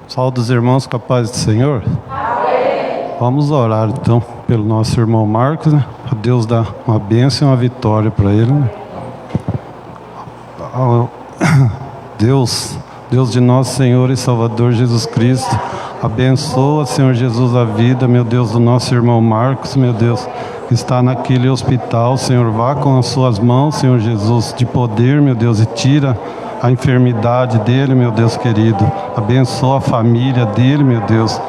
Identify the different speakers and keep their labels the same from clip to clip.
Speaker 1: Saúde os irmãos com a paz do Senhor. Amém. Vamos orar então pelo nosso irmão Marcos, né? Para Deus dar uma bênção e uma vitória para ele, né? Deus de nosso Senhor e Salvador Jesus Cristo, abençoa, Senhor Jesus, a vida, meu Deus, do nosso irmão Marcos, meu Deus, que está naquele hospital. Senhor, vá com as suas mãos, Senhor Jesus, de poder, meu Deus, e tira a enfermidade dele, meu Deus querido. Abençoa a família dele, meu Deus.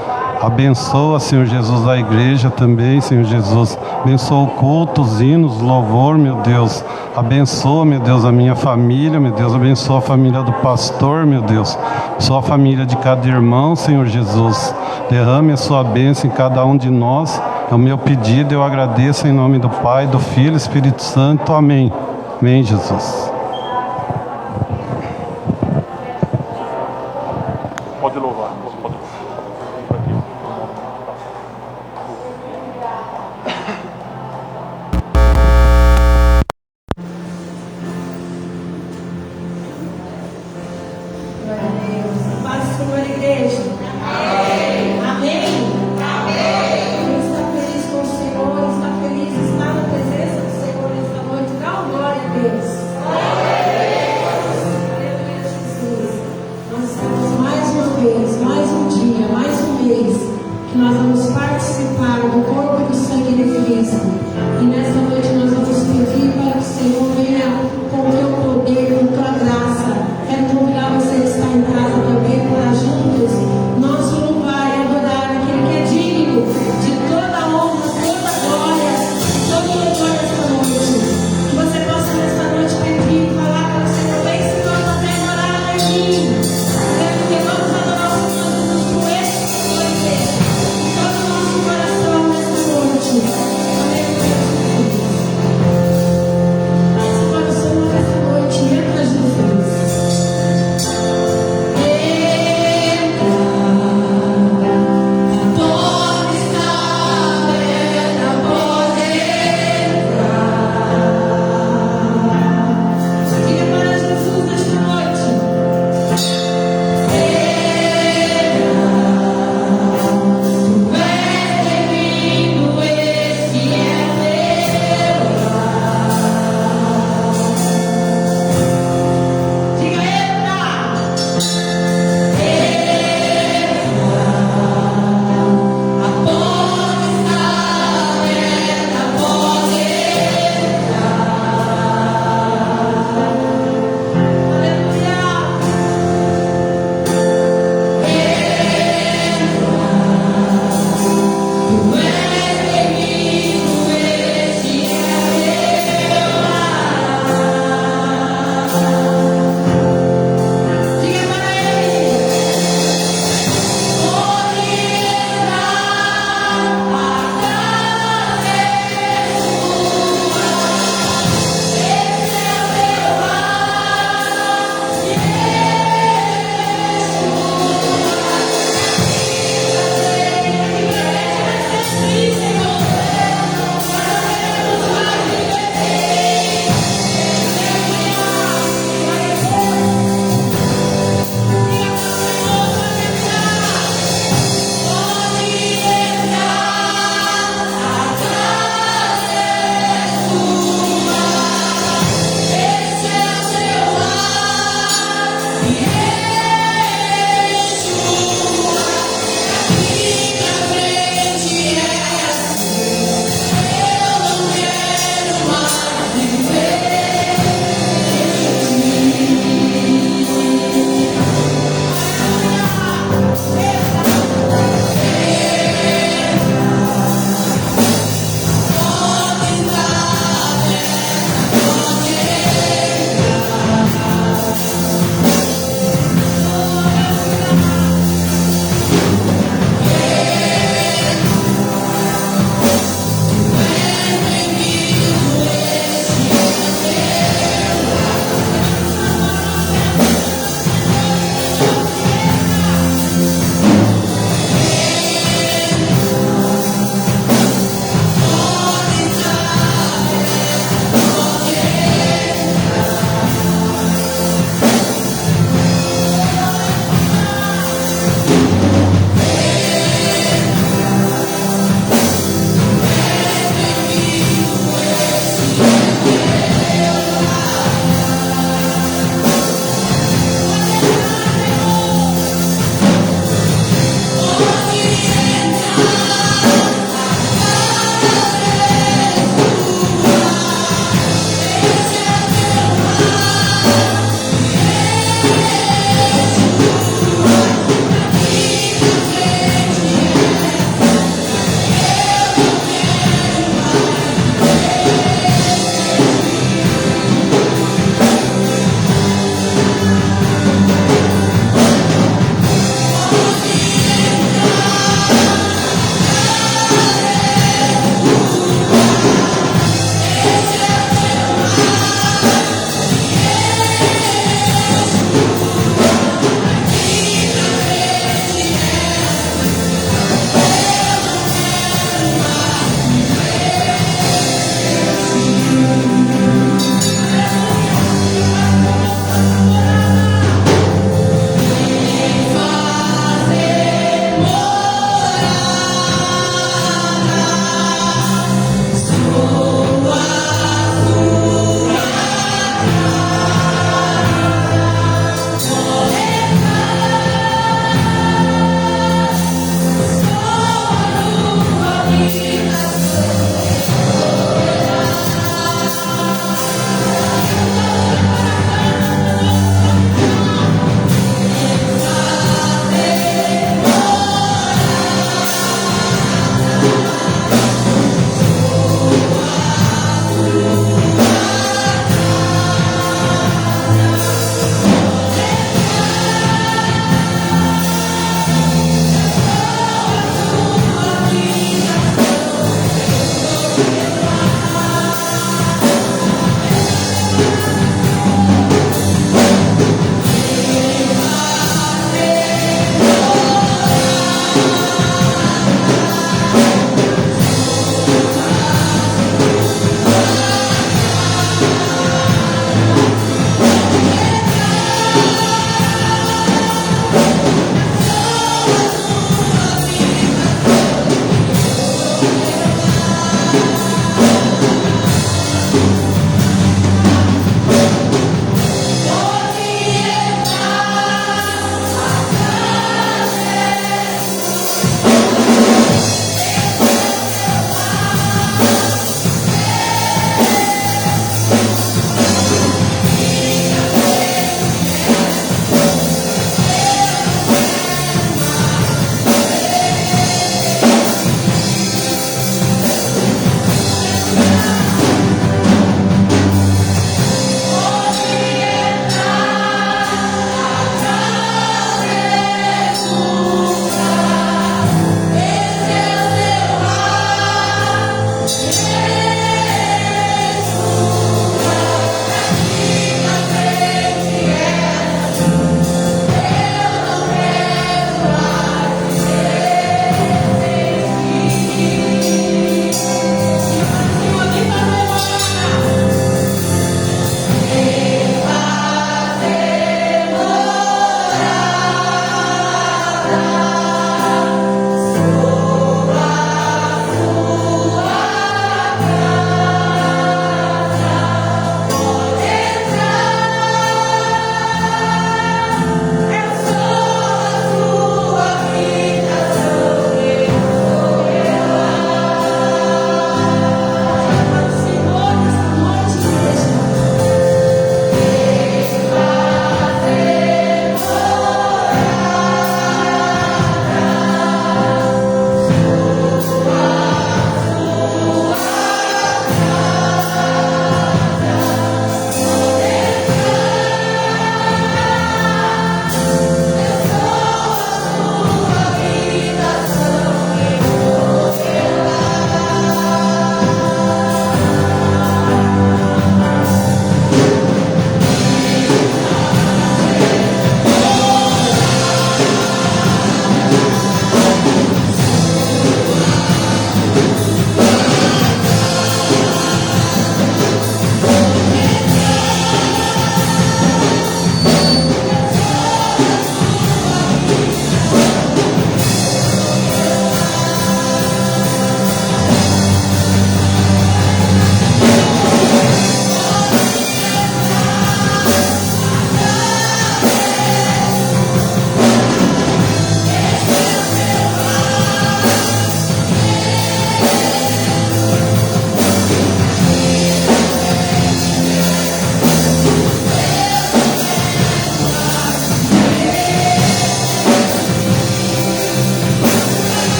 Speaker 1: Abençoa, Senhor Jesus, a igreja também, Senhor Jesus. Abençoa o culto, os hinos, louvor, meu Deus. Abençoa, meu Deus, a minha família, meu Deus. Abençoa a família do pastor, meu Deus. Abençoa a família de cada irmão, Senhor Jesus. Derrame a sua bênção em cada um de nós. É o meu pedido, eu agradeço em nome do Pai, do Filho e do Espírito Santo. Amém. Amém, Jesus.
Speaker 2: Pode louvar.
Speaker 3: Está feliz com o Senhor, está na presença do Senhor esta noite. Dá uma glória a Deus.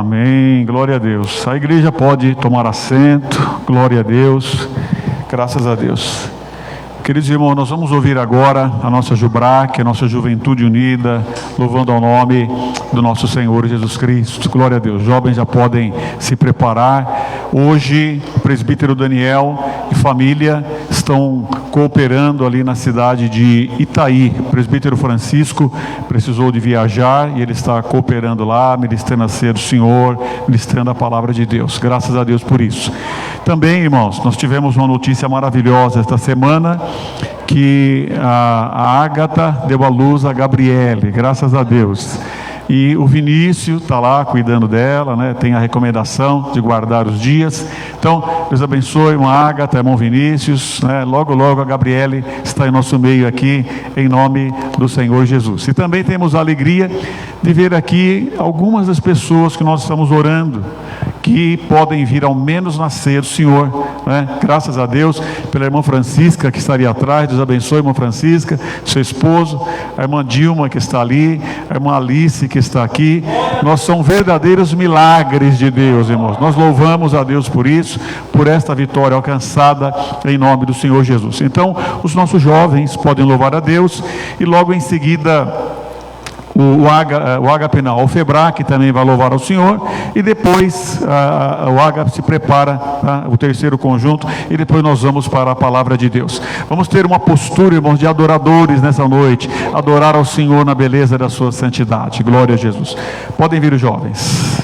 Speaker 2: Amém, glória a Deus. A igreja pode tomar assento, glória a Deus, graças a Deus. Queridos irmãos, nós vamos ouvir agora a nossa Jubrac, a nossa Juventude Unida, louvando ao nome do nosso Senhor Jesus Cristo. Glória a Deus. Jovens já podem se preparar. Hoje, o presbítero Daniel e família estão cooperando ali na cidade de Itaí. O presbítero Francisco precisou de viajar e ele está cooperando lá, ministrando a ceia do Senhor, ministrando a palavra de Deus. Graças a Deus por isso. Também, irmãos, nós tivemos uma notícia maravilhosa esta semana, que a Ágata deu à luz a Gabriele, graças a Deus. E o Vinícius está lá cuidando dela, né? Tem a recomendação de guardar os dias. Então, Deus abençoe, irmã Ágata, irmão Vinícius, né? Logo, logo a Gabriele está em nosso meio aqui, em nome do Senhor Jesus. E também temos a alegria de ver aqui algumas das pessoas que nós estamos orando, que podem vir ao menos na ceia do Senhor, né? Graças a Deus pela irmã Francisca que estaria atrás. Deus abençoe, irmã Francisca, seu esposo, a irmã Dilma que está ali, a irmã Alice que está aqui. Nós somos verdadeiros milagres de Deus, irmãos. Nós louvamos a Deus por isso, por esta vitória alcançada em nome do Senhor Jesus. Então, os nossos jovens podem louvar a Deus e logo em seguida o Agape não, o Febrac também vai louvar ao Senhor, e depois o Agape se prepara, tá? O terceiro conjunto, e depois nós vamos para a palavra de Deus. Vamos ter uma postura, irmãos, de adoradores nessa noite, adorar ao Senhor na beleza da sua santidade. Glória a Jesus. Podem vir os jovens.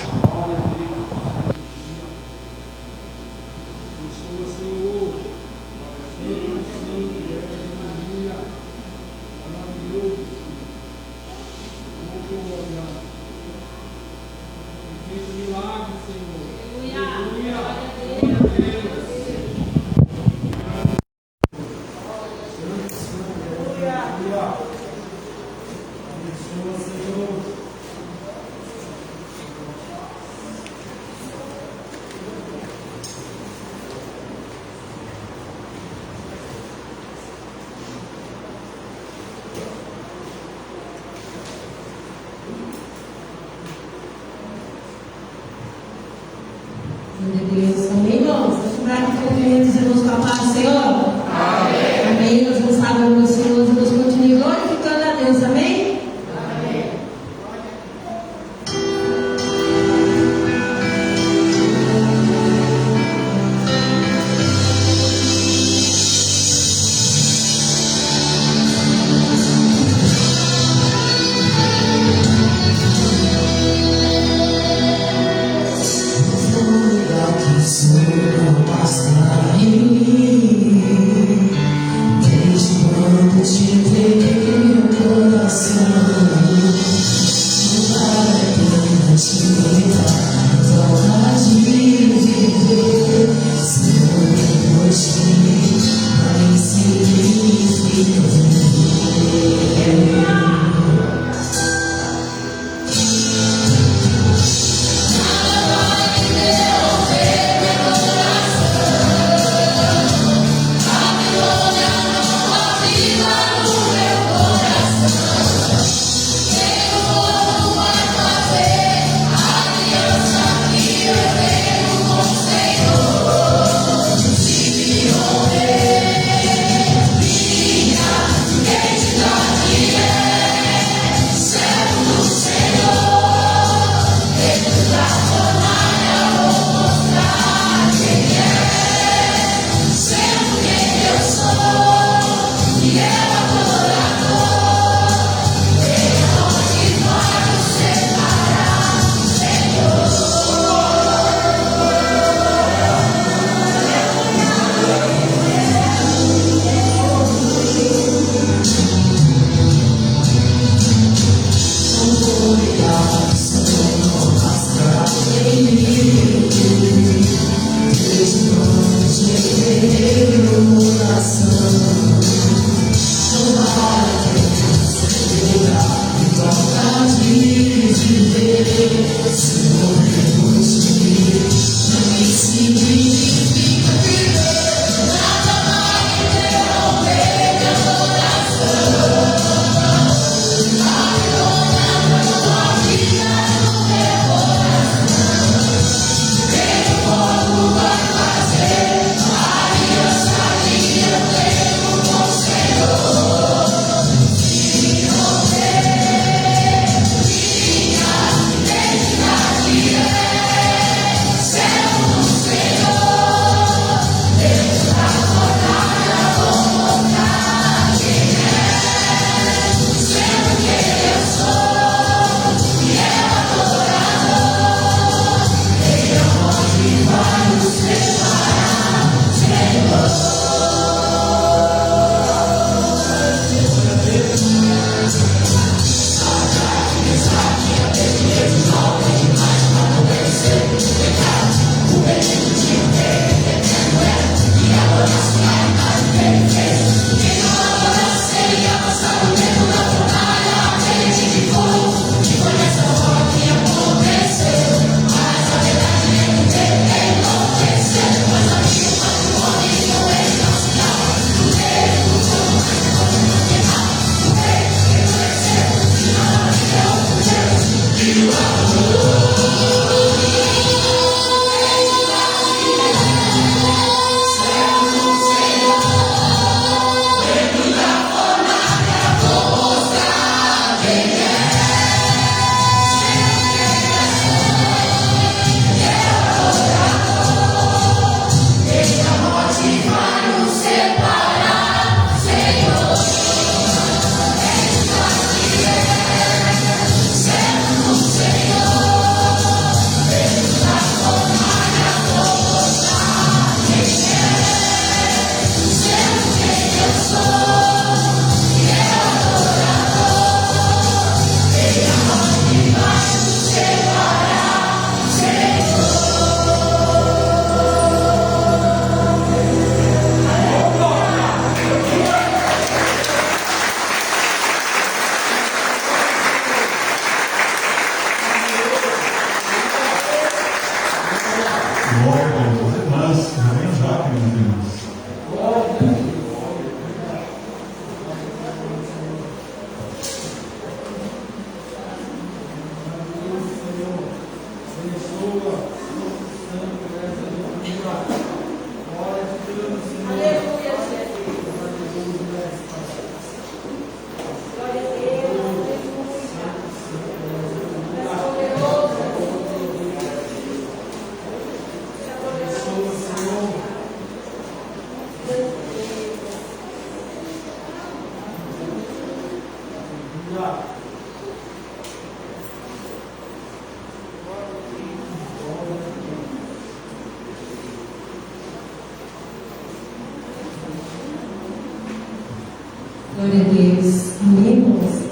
Speaker 3: Glória a Deus. Amém, irmãos?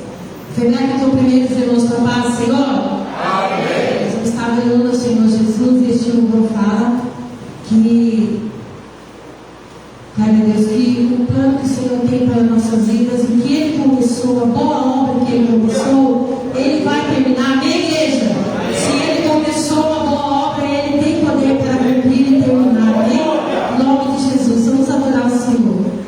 Speaker 3: Fernando, então primeiro irmãos para a paz, Senhor. Amém. Nós vamos estar orando ao Senhor Jesus e este louvor fala que, glória a Deus, que o plano que o Senhor tem para as nossas vidas, o que Ele começou, a boa obra que Ele começou, Ele vai terminar. Amém, igreja? Se Ele começou a boa obra, Ele tem poder para cumprir e terminar. Amém? Em nome de Jesus, vamos adorar o Senhor.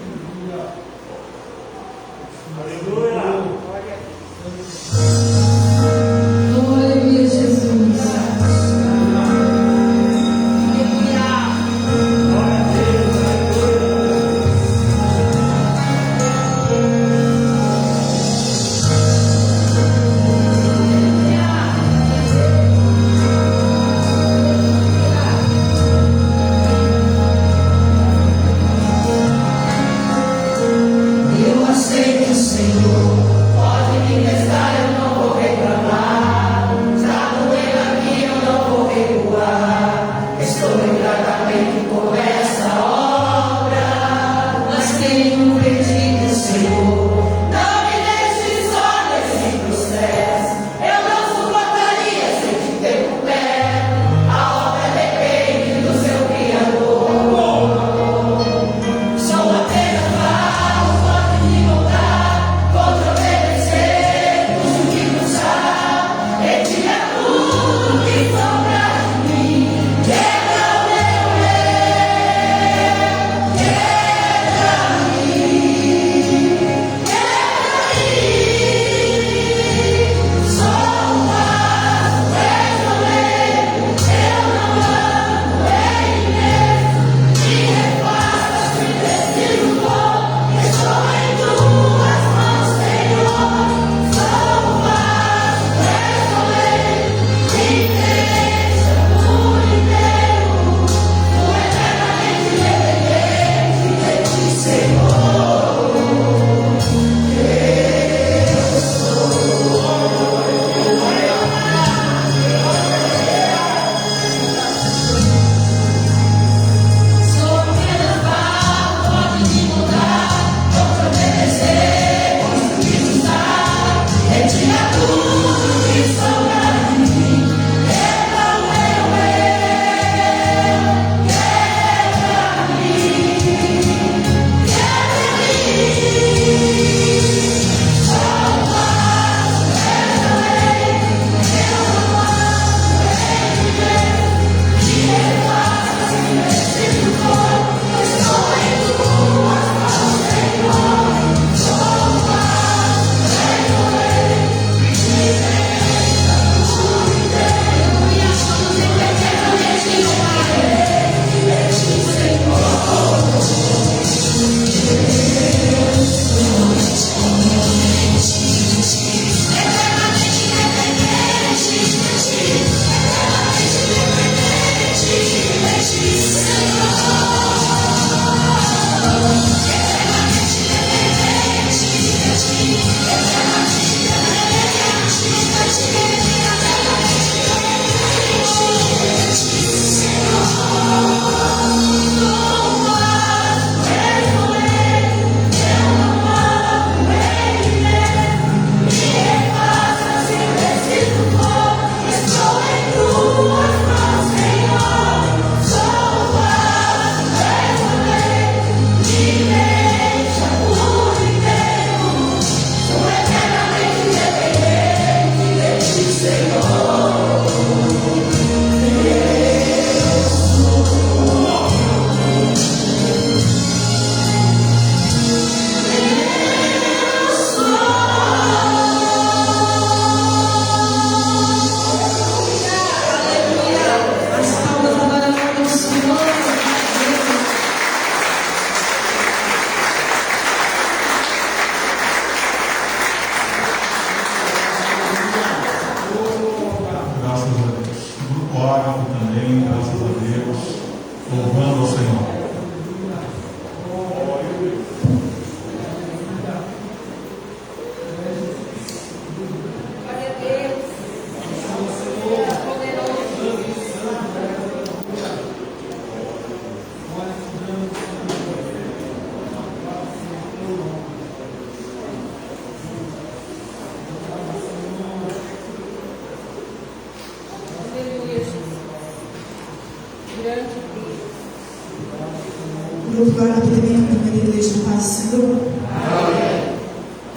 Speaker 3: grupo guarda também a primeira igreja do Pai do Senhor.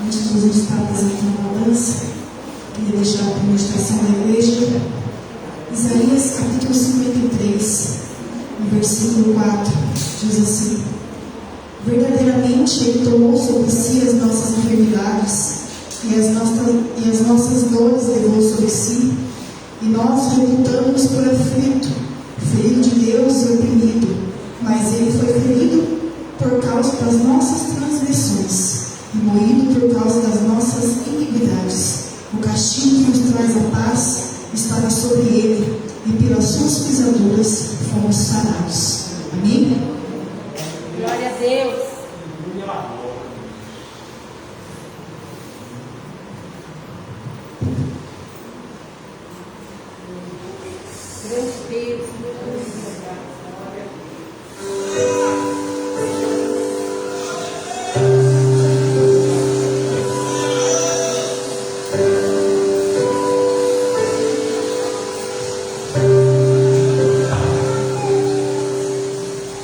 Speaker 3: Antes de a gente estar apresentando a dança, queria deixar a administração da igreja. Isaías capítulo 53, no versículo 4, diz assim: verdadeiramente Ele tomou sobre si as nossas enfermidades e as nossas dores levou sobre si, e nós reputamos por aflito, ferido de Deus e oprimido, mas Ele foi ferido por causa das nossas transgressões e moído por causa das nossas iniquidades. O castigo que nos traz a paz estava sobre Ele, e pelas suas pisaduras fomos sarados. Amém?
Speaker 4: Glória a Deus. Grande Deus,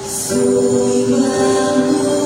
Speaker 3: Sou igual.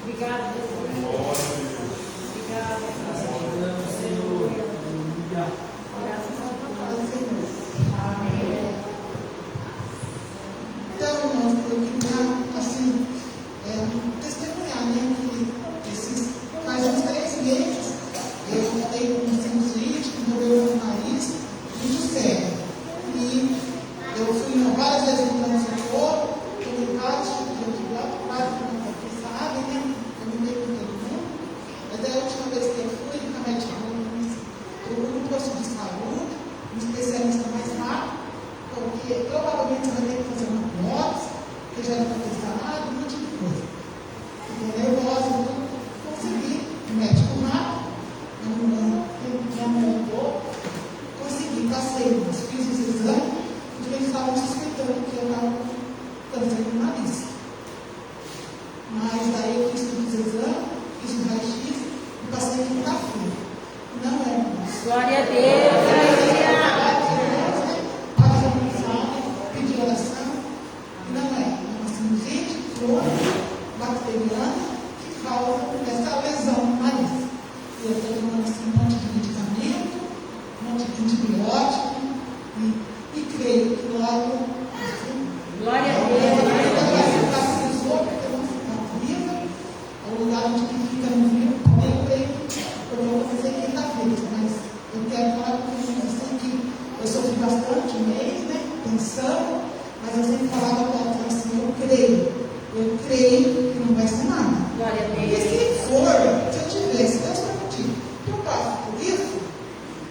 Speaker 4: Obrigada, Jesus. Obrigada, Senhor. Graças a Deus. Amém.
Speaker 5: Então, irmãos, eu queria, assim, testemunhar, né, que faz uns 3 meses eu voltei com um sinusite, que doeu no nariz, muito sério. E eu fui várias vezes no pronto-socorro, tomei vários tipos de antibióticos, vocês sabem, né? Eu me dei com todo mundo. Mas daí a última vez que eu fui, a médica procurei um posto de saúde, um especialista mais rápido, porque provavelmente eu vou ter que fazer uma biópsia, que já era para ter sanado, um monte de coisa. Fiquei nervosa, então consegui, o médico rápido, minha mão boa, consegui, passei, fiz os exames, porque eles estavam suspeitando que eu estava com câncer no nariz. Mas daí eu fiz todos os exames, fiz o raio-x e passei quinta-feira. Não é isso.
Speaker 4: Glória a Deus.
Speaker 5: Pedir oração, não é uma sinusite crônica, bacteriana, que causa essa lesão no nariz. Eu estou tomando assim, um monte de medicamento, um monte de antibiótico, e creio que logo, assim,
Speaker 4: Glória a Deus.
Speaker 5: porque não fica viva, o lugar onde fica no vivo, eu creio que eu vou fazer quinta-feira, mas eu quero falar com vocês assim que eu sofri bastante um mês, né, pensando, mas eu sempre falava para ela assim, eu creio que não vai ser nada.
Speaker 4: Glória a
Speaker 5: Porque
Speaker 4: Deus.
Speaker 5: se for, se eu tivesse, Deus permitir, que eu passo por isso,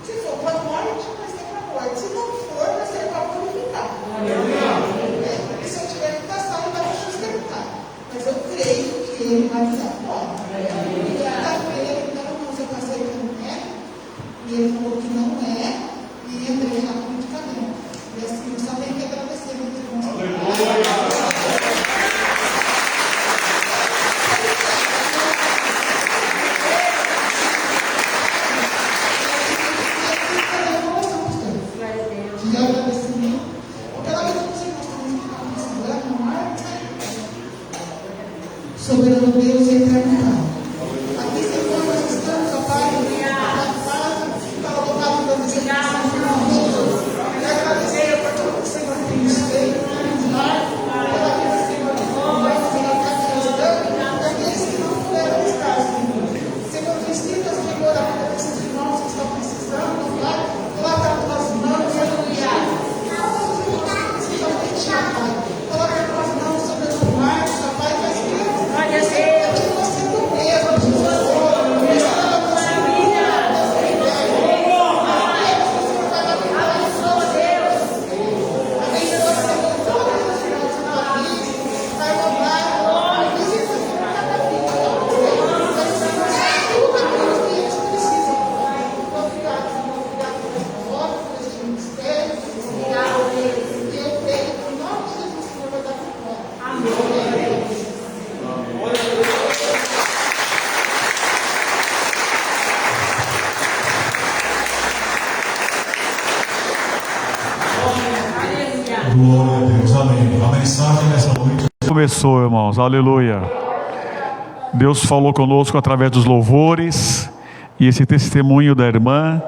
Speaker 5: se for para a morte, vai ser para a morte. Se não for, vai ser para purificar. Porque se eu tiver que passar, não vai me sustentar. Mas eu creio que Ele vai me dar fora. E quinta-feira, então, eu passei pelo médico, e ele falou que não é, e entrei já com medicamento. E assim, eu só tenho que agradecer meus irmãos. De agradecimento pela vida que vocês estão falando, soberano Deus e eterno Pai. Aqui, Senhor, nós estamos, ó Pai, para louvar o nome de Jesus. E agradecer por tudo que o Senhor tem nos feito, pela vida, Senhor, de nós, pela casa que nós damos, daqueles que não puderam estar, Senhor. Senhor, visita, Senhor, a vida desses irmãos que estão precisando, Pai, coloca as tuas mãos, aleluia. Coloca as tuas mãos sobre as marcas, ó Pai, faz Deus.
Speaker 4: Glória a Deus.
Speaker 5: Continua sendo o mesmo, Jesus.
Speaker 6: Glória a Deus, amém. A mensagem nessa noite
Speaker 2: Começou, irmãos, aleluia. Deus falou conosco através dos louvores, e esse testemunho da irmã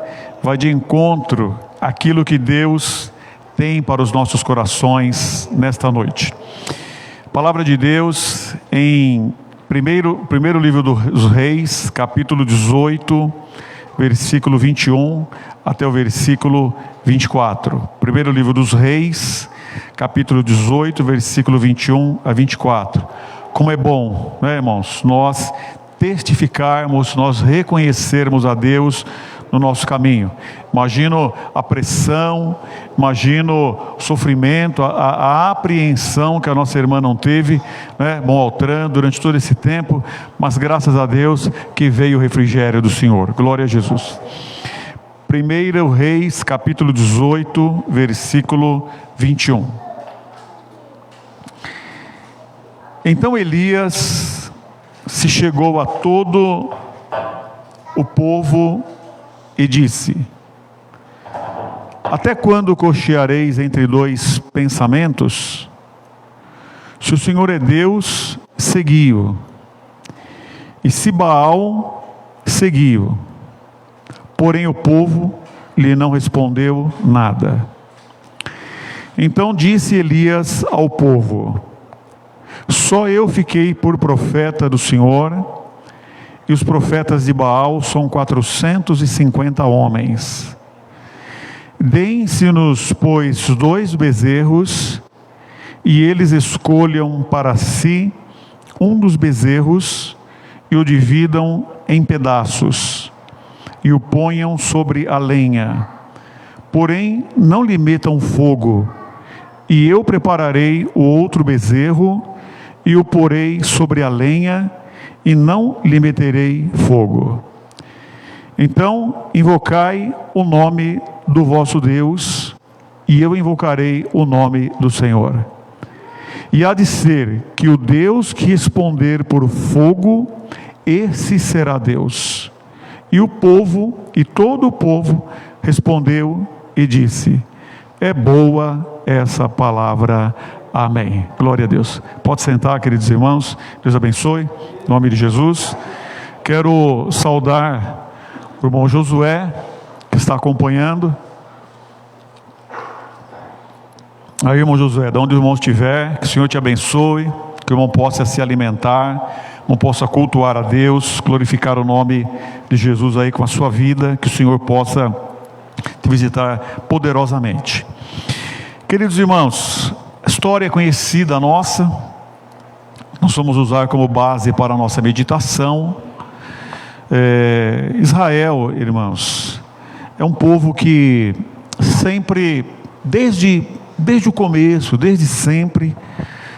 Speaker 2: vai de encontro àquilo que Deus tem para os nossos corações nesta noite. Palavra de Deus em primeiro livro dos Reis, capítulo 18, versículo 21 até o versículo 24. Primeiro livro dos Reis, capítulo 18, versículo 21 a 24. Como é bom, né, irmãos, nós testificarmos, nós reconhecermos a Deus no nosso caminho. Imagino a pressão, imagino o sofrimento, a apreensão que a nossa irmã não teve, né, Bom Altran, durante todo esse tempo, mas graças a Deus que veio o refrigério do Senhor. Glória a Jesus. 1 Reis, capítulo 18, versículo 21. Então Elias se chegou a todo o povo e disse: até quando cocheareis entre dois pensamentos? Se o Senhor é Deus, segui-o, e se Baal, seguiu. Porém o povo lhe não respondeu nada. Então disse Elias ao povo: só eu fiquei por profeta do Senhor, e os profetas de Baal são 450 homens. Deem-se-nos, pois, 2 bezerros, e eles escolham para si um dos bezerros, e o dividam em pedaços, e o ponham sobre a lenha. Porém, não lhe metam fogo, e eu prepararei o outro bezerro, e o porei sobre a lenha, e não lhe meterei fogo. Então invocai o nome do vosso Deus, e eu invocarei o nome do Senhor. E há de ser que o Deus que responder por fogo, esse será Deus. E o povo, e todo o povo, respondeu e disse: é boa essa palavra. Amém. Glória a Deus. Pode sentar, queridos irmãos. Deus abençoe. Em nome de Jesus. Quero saudar o irmão Josué, que está acompanhando. Aí, irmão Josué, de onde o irmão estiver, que o Senhor te abençoe, que o irmão possa se alimentar, o irmão possa cultuar a Deus, glorificar o nome de Jesus aí com a sua vida, que o Senhor possa te visitar poderosamente. Queridos irmãos, história conhecida nossa, nós vamos usar como base para a nossa meditação. Israel, irmãos, é um povo que sempre, desde o começo, desde sempre,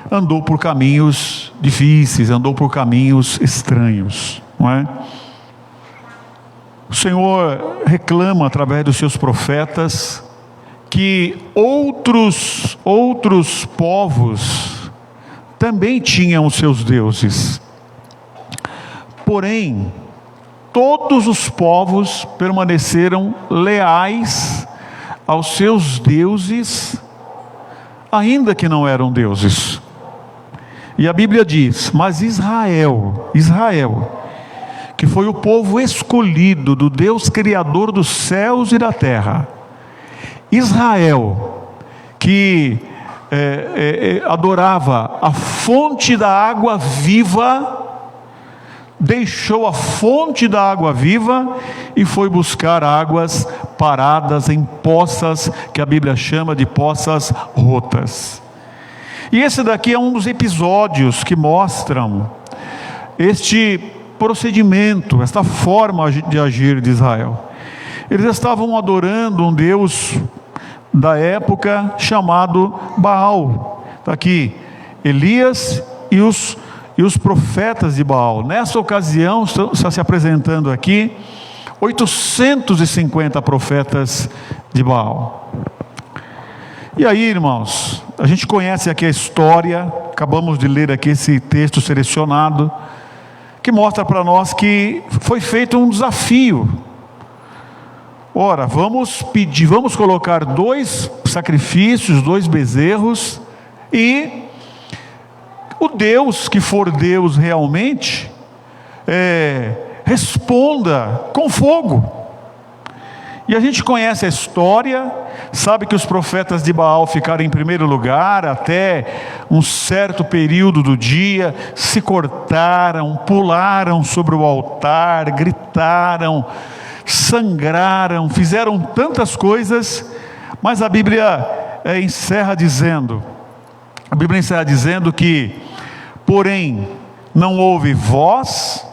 Speaker 2: andou por caminhos difíceis, andou por caminhos estranhos, não é? O Senhor reclama através dos seus profetas que outros povos também tinham os seus deuses. Porém, todos os povos permaneceram leais aos seus deuses, ainda que não eram deuses. E a Bíblia diz: mas Israel, que foi o povo escolhido do Deus Criador dos céus e da terra, Israel, que adorava a fonte da água viva, deixou a fonte da água viva e foi buscar águas paradas em poças, que a Bíblia chama de poças rotas. E esse daqui é um dos episódios que mostram este procedimento, esta forma de agir de Israel. Eles estavam adorando um Deus da época chamado Baal. Está aqui Elias e os profetas de Baal. Nessa ocasião está se apresentando aqui 850 profetas de Baal. E aí, irmãos, a gente conhece aqui a história, acabamos de ler aqui esse texto selecionado, que mostra para nós que foi feito um desafio. Ora, vamos colocar 2 sacrifícios, 2 bezerros, e o Deus que for Deus realmente, responda com fogo. E a gente conhece a história, sabe que os profetas de Baal ficaram em primeiro lugar até um certo período do dia, se cortaram, pularam sobre o altar, gritaram, sangraram, fizeram tantas coisas, mas a Bíblia encerra dizendo que, porém, não houve voz,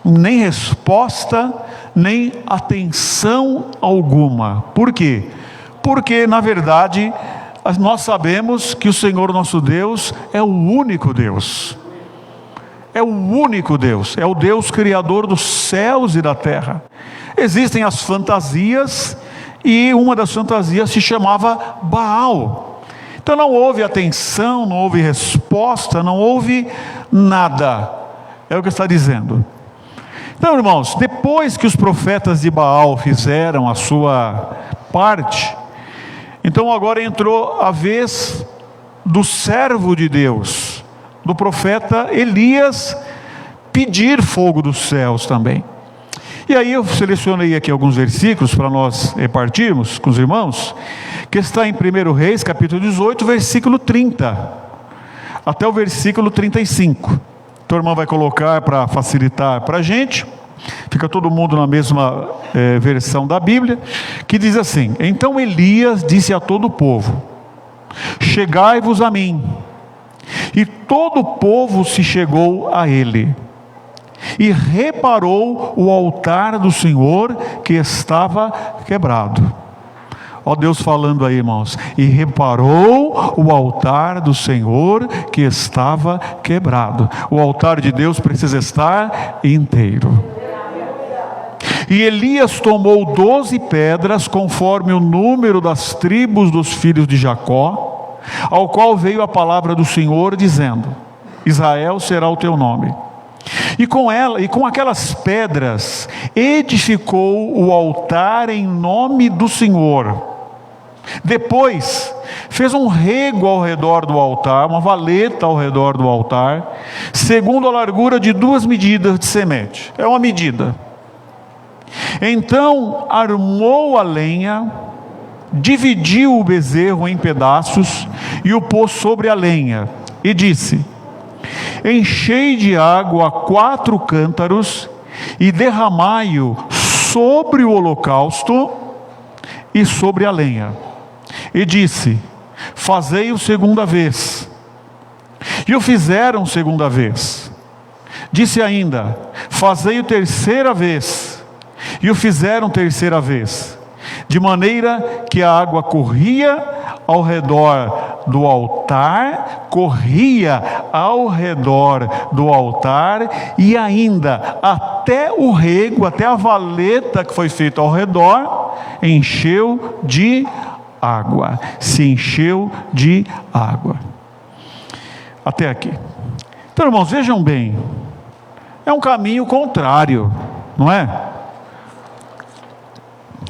Speaker 2: nem resposta, nem atenção alguma. Por quê? Porque, na verdade, nós sabemos que o Senhor nosso Deus é o único Deus. É o único Deus, é o Deus Criador dos céus e da terra. Existem as fantasias, e uma das fantasias se chamava Baal. Então não houve atenção, não houve resposta, não houve nada. É o que está dizendo. Então, irmãos, depois que os profetas de Baal fizeram a sua parte, então agora entrou a vez do servo de Deus, do profeta Elias, pedir fogo dos céus também. E aí eu selecionei aqui alguns versículos para nós repartirmos com os irmãos, que está em 1 Reis, capítulo 18, versículo 30, até o versículo 35. Então a irmã vai colocar para facilitar para a gente, fica todo mundo na mesma versão da Bíblia, que diz assim: então Elias disse a todo o povo: chegai-vos a mim. E todo o povo se chegou a ele, e reparou o altar do Senhor que estava quebrado. Ó Deus falando aí, irmãos. E reparou o altar do Senhor que estava quebrado. O altar de Deus precisa estar inteiro. E Elias tomou 12 pedras, conforme o número das tribos dos filhos de Jacó, ao qual veio a palavra do Senhor, dizendo: Israel será o teu nome. E com aquelas pedras edificou o altar em nome do Senhor. Depois fez um rego ao redor do altar, uma valeta ao redor do altar, segundo a largura de 2 medidas de semente. É uma medida. Então armou a lenha, dividiu o bezerro em pedaços e o pôs sobre a lenha, e disse: enchei de água 4 cântaros e derramai-o sobre o holocausto e sobre a lenha. E disse: fazei-o segunda vez. E o fizeram segunda vez. Disse ainda: fazei-o terceira vez. E o fizeram terceira vez. De maneira que a água corria ao redor do altar, e ainda até o rego, até a valeta que foi feita ao redor, encheu de água. Se encheu de água. Até aqui. Então, irmãos, vejam bem, é um caminho contrário, não é?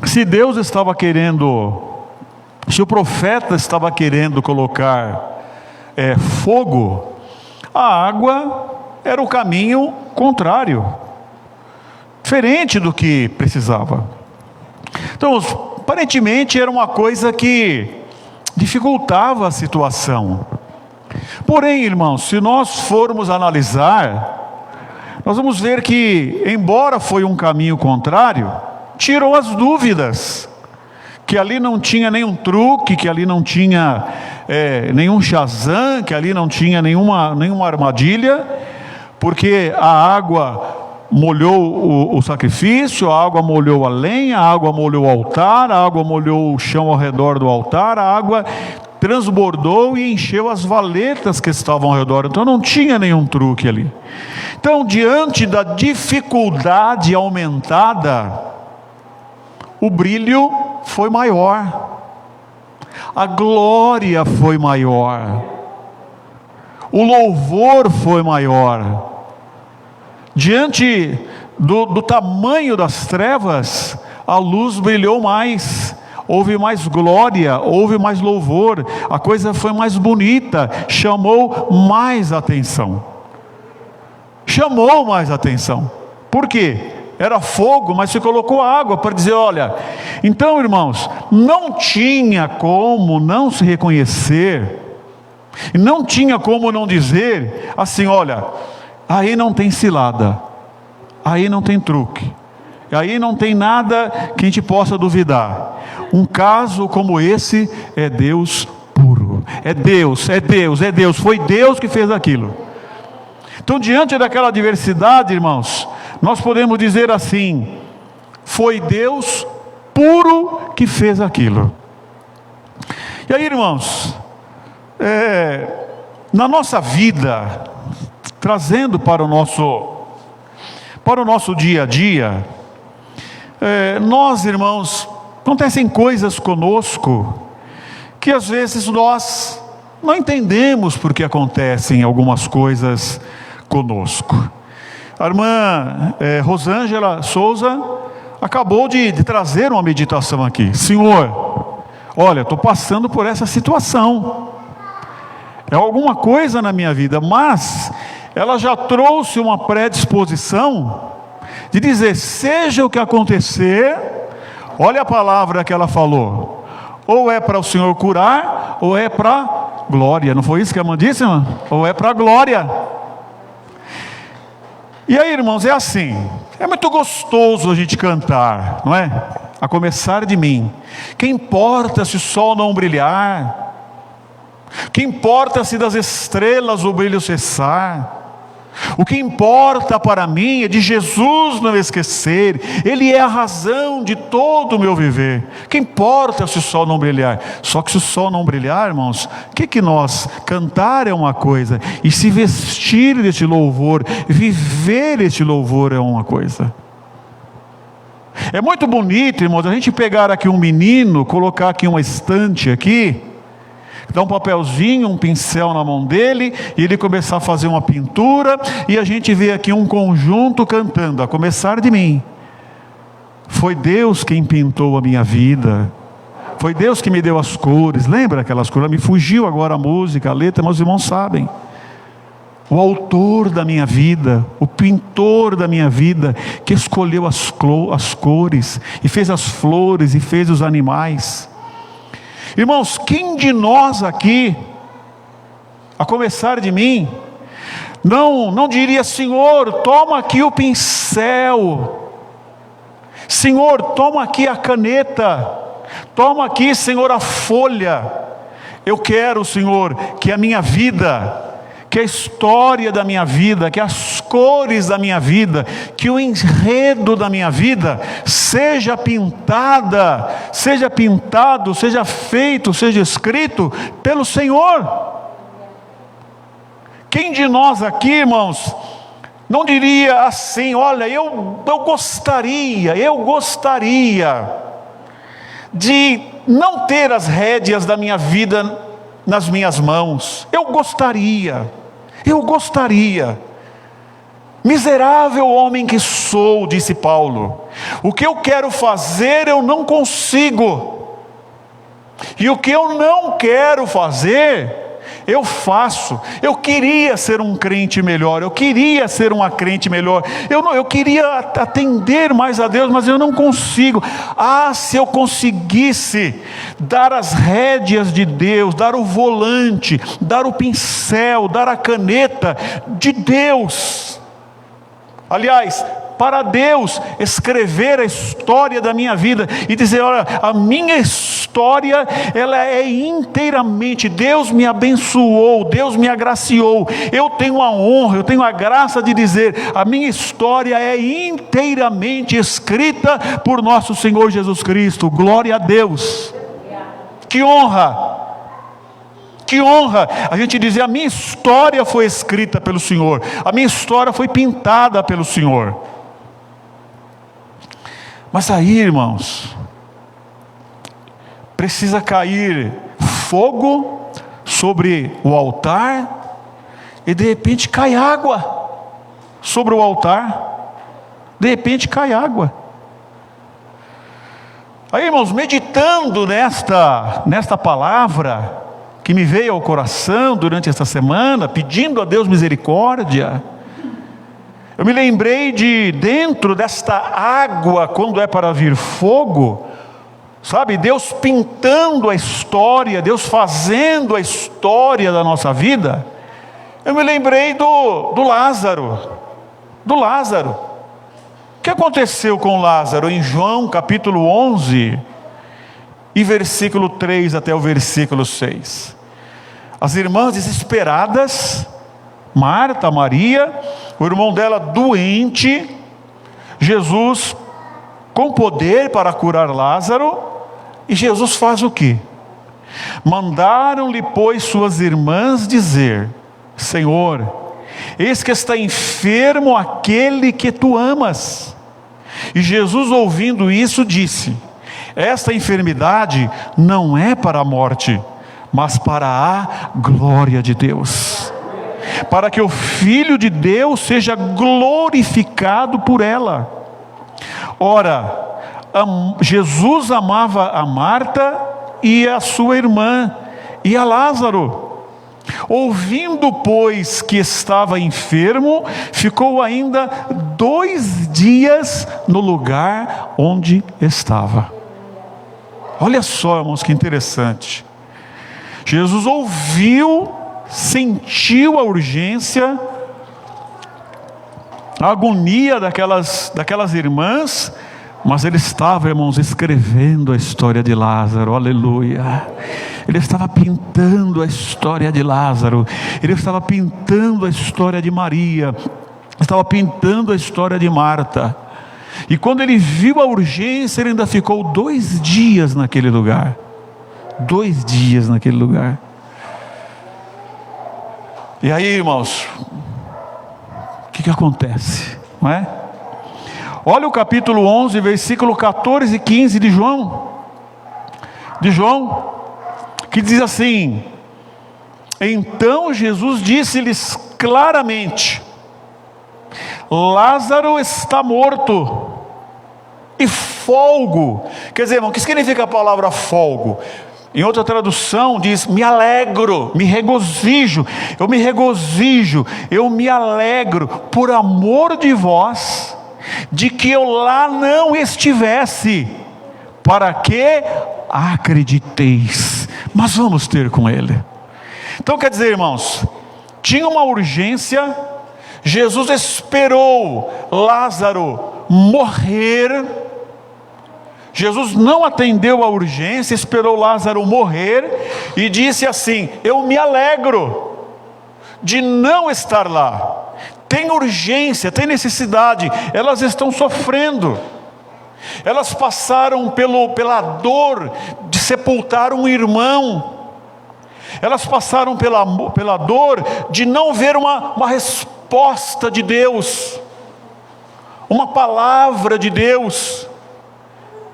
Speaker 2: Se Deus estava querendo, se o profeta estava querendo colocar fogo, a água era o caminho contrário, diferente do que precisava. Então, aparentemente era uma coisa que dificultava a situação. Porém, irmãos, se nós formos analisar, nós vamos ver que, embora foi um caminho contrário, tirou as dúvidas, que ali não tinha nenhum truque, que ali não tinha nenhum Shazam, que ali não tinha nenhuma armadilha, porque a água molhou o sacrifício, a água molhou a lenha, a água molhou o altar, a água molhou o chão ao redor do altar, a água transbordou e encheu as valetas que estavam ao redor. Então não tinha nenhum truque ali. Então, diante da dificuldade aumentada, o brilho foi maior, a glória foi maior, o louvor foi maior. Diante do tamanho das trevas, a luz brilhou mais, houve mais glória, houve mais louvor, a coisa foi mais bonita, chamou mais atenção. Chamou mais atenção. Por quê? Era fogo, mas se colocou água para dizer: olha, então, irmãos, não tinha como não se reconhecer, não tinha como não dizer assim: olha, aí não tem cilada, aí não tem truque, aí não tem nada que a gente possa duvidar. Um caso como esse é Deus puro, é Deus, foi Deus que fez aquilo. Então, diante daquela adversidade, irmãos, nós podemos dizer assim: foi Deus puro que fez aquilo. E aí, irmãos, na nossa vida, trazendo para o nosso dia a dia, nós, irmãos, acontecem coisas conosco que às vezes nós não entendemos porque acontecem algumas coisas conosco. A irmã Rosângela Souza acabou de trazer uma meditação aqui. Senhor, olha, estou passando por essa situação, é alguma coisa na minha vida, mas ela já trouxe uma predisposição de dizer, seja o que acontecer, olha a palavra que ela falou, ou é para o Senhor curar, ou é para glória. Não foi isso que a irmã disse, irmã? Ou é para glória. E aí, irmãos, é assim, é muito gostoso a gente cantar, não é? A começar de mim. Que importa se o sol não brilhar? Que importa se das estrelas o brilho cessar? O que importa para mim é de Jesus não esquecer. Ele é a razão de todo o meu viver. Que importa se o sol não brilhar? Só que se o sol não brilhar, irmãos, o que nós? Cantar é uma coisa, e se vestir deste louvor, viver este louvor é uma coisa. É muito bonito, irmãos, a gente pegar aqui um menino, colocar aqui uma estante aqui, dar um papelzinho, um pincel na mão dele, e ele começar a fazer uma pintura, e a gente vê aqui um conjunto cantando, a começar de mim. Foi Deus quem pintou a minha vida, foi Deus que me deu as cores. Lembra aquelas cores? Me fugiu agora a música, a letra, mas os irmãos sabem. O autor da minha vida, o pintor da minha vida, que escolheu as cores, e fez as flores, e fez os animais. Irmãos, quem de nós aqui, a começar de mim, não diria, Senhor, toma aqui o pincel, Senhor, toma aqui a caneta, toma aqui, Senhor, a folha. Eu quero, Senhor, que a minha vida, que a história da minha vida, que as cores da minha vida, que o enredo da minha vida seja pintada, seja pintado, seja feito, seja escrito pelo Senhor. Quem de nós aqui, irmãos, não diria assim, olha, eu gostaria de não ter as rédeas da minha vida nas minhas mãos. Eu gostaria. Miserável homem que sou, disse Paulo. O que eu quero fazer eu não consigo, e o que eu não quero fazer eu faço. Eu queria ser um crente melhor, eu queria ser uma crente melhor, eu queria atender mais a Deus, mas eu não consigo. Se eu conseguisse dar as rédeas de Deus, dar o volante, dar o pincel, dar a caneta de Deus, aliás, para Deus escrever a história da minha vida e dizer, olha, a minha história, ela é inteiramente, Deus me abençoou, Deus me agraciou, eu tenho a honra, eu tenho a graça de dizer, a minha história é inteiramente escrita por nosso Senhor Jesus Cristo. Glória a Deus. Que honra! Que honra a gente dizer, a minha história foi escrita pelo Senhor, a minha história foi pintada pelo Senhor. Mas aí, irmãos, precisa cair fogo sobre o altar, e de repente cai água sobre o altar, de repente cai água. Aí, irmãos, meditando nesta palavra que me veio ao coração durante esta semana, pedindo a Deus misericórdia, eu me lembrei de dentro desta água, quando é para vir fogo, sabe, Deus pintando a história, Deus fazendo a história da nossa vida. Eu me lembrei do Lázaro. O que aconteceu com Lázaro? Em João capítulo 11 e versículo 3 até o versículo 6. As irmãs desesperadas, Marta, Maria, o irmão dela doente, Jesus com poder para curar Lázaro, e Jesus faz o quê? Mandaram-lhe, pois, suas irmãs dizer, Senhor, eis que está enfermo aquele que tu amas. E Jesus, ouvindo isso, disse, esta enfermidade não é para a morte, mas para a glória de Deus, para que o Filho de Deus seja glorificado por ela. Ora, Jesus amava a Marta e a sua irmã e a Lázaro. Ouvindo, pois, que estava enfermo, ficou ainda 2 dias no lugar onde estava. Olha só, irmãos, que interessante. Jesus ouviu, sentiu a urgência, a agonia daquelas irmãs, mas ele estava, irmãos, escrevendo a história de Lázaro, aleluia. Ele estava pintando a história de Lázaro, ele estava pintando a história de Maria, estava pintando a história de Marta. E quando ele viu a urgência, ele ainda ficou 2 dias naquele lugar. 2 dias naquele lugar. E aí, irmãos, o que acontece, não é? Olha o capítulo 11, versículo 14 e 15 de João, que diz assim: então Jesus disse-lhes claramente: Lázaro está morto, e folgo. Quer dizer, irmão, o que significa a palavra folgo? Em outra tradução diz: me alegro, me regozijo, eu me alegro por amor de vós, de que eu lá não estivesse, para que acrediteis. Mas vamos ter com ele. Então quer dizer, irmãos, tinha uma urgência. Jesus esperou Lázaro morrer. Jesus não atendeu a urgência, esperou Lázaro morrer e disse assim: eu me alegro de não estar lá. Tem urgência, tem necessidade, elas estão sofrendo. Elas passaram pela dor de sepultar um irmão. Elas passaram pela dor de não ver uma resposta de Deus, uma palavra de Deus.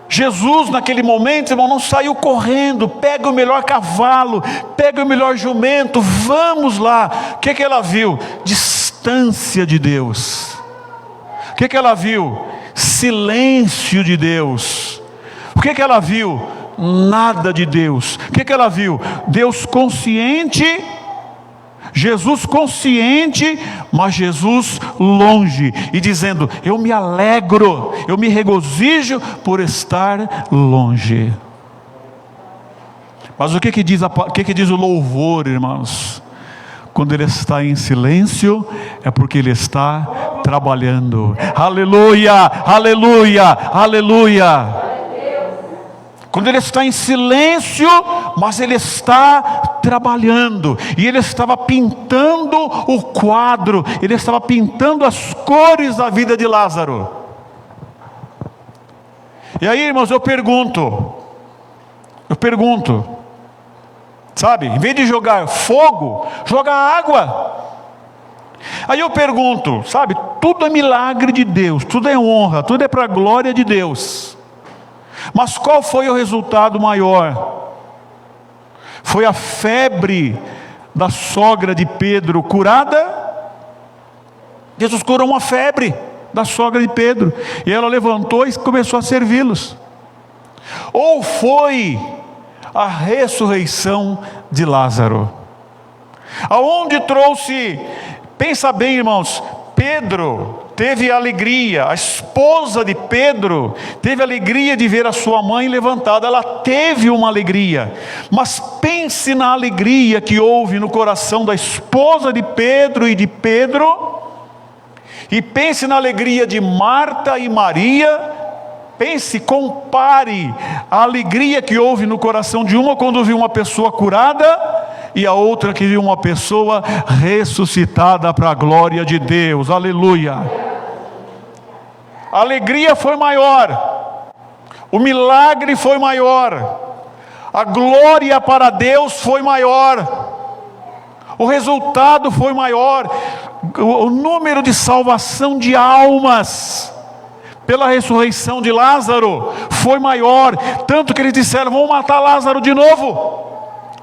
Speaker 2: Jesus naquele momento, irmão, não saiu correndo: pega o melhor cavalo, pega o melhor jumento, vamos lá. O que ela viu? Distância de Deus. O que ela viu? Silêncio de Deus. O que ela viu? Nada de Deus. O que ela viu? Deus consciente, Jesus consciente, mas Jesus longe, e dizendo: eu me alegro, eu me regozijo por estar longe. Mas o que diz o louvor, irmãos? Quando ele está em silêncio, é porque ele está trabalhando. Aleluia, aleluia, aleluia. Quando ele está em silêncio, mas ele está trabalhando. E ele estava pintando o quadro, ele estava pintando as cores da vida de Lázaro. E aí, irmãos, eu pergunto, sabe, em vez de jogar fogo, joga água. Aí eu pergunto, sabe, tudo é milagre de Deus, tudo é honra, tudo é para a glória de Deus. Mas qual foi o resultado maior? Foi a febre da sogra de Pedro curada? Jesus curou uma febre da sogra de Pedro, e ela levantou e começou a servi-los. Ou foi a ressurreição de Lázaro, aonde trouxe, pensa bem, irmãos, Pedro teve alegria, a esposa de Pedro teve alegria de ver a sua mãe levantada, ela teve uma alegria, mas pense na alegria que houve no coração da esposa de Pedro e de Pedro, e pense na alegria de Marta e Maria. Pense, compare a alegria que houve no coração de uma quando viu uma pessoa curada, e a outra que viu uma pessoa ressuscitada para a glória de Deus. Aleluia. A alegria foi maior, o milagre foi maior, a glória para Deus foi maior, o resultado foi maior, o número de salvação de almas pela ressurreição de Lázaro foi maior, tanto que eles disseram: vamos matar Lázaro de novo.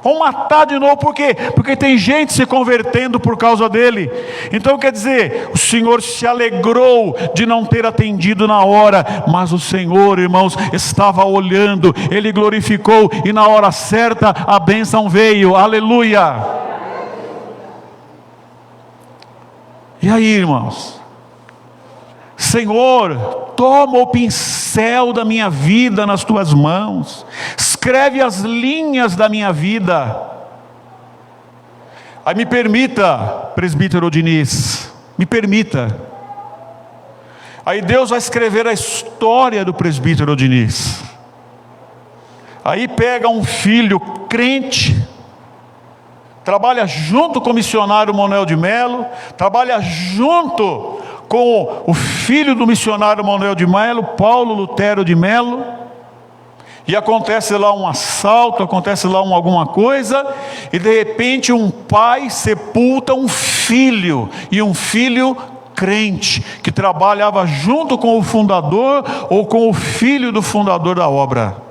Speaker 2: Vamos matar de novo, por quê? Porque tem gente se convertendo por causa dele. Então quer dizer, o Senhor se alegrou de não ter atendido na hora, mas o Senhor, irmãos, estava olhando, Ele glorificou, e na hora certa a bênção veio. Aleluia. E aí, irmãos? Senhor, toma o pincel da minha vida nas tuas mãos, escreve as linhas da minha vida. Aí me permita, presbítero Diniz, me permita. Aí Deus vai escrever a história do presbítero Diniz. Aí pega um filho crente, trabalha junto com o missionário Manuel de Melo, trabalha junto com o filho do missionário Manuel de Melo, Paulo Lutero de Melo, e acontece lá um assalto, acontece lá alguma coisa, e de repente um pai sepulta um filho, e um filho crente, que trabalhava junto com o fundador, ou com o filho do fundador da obra.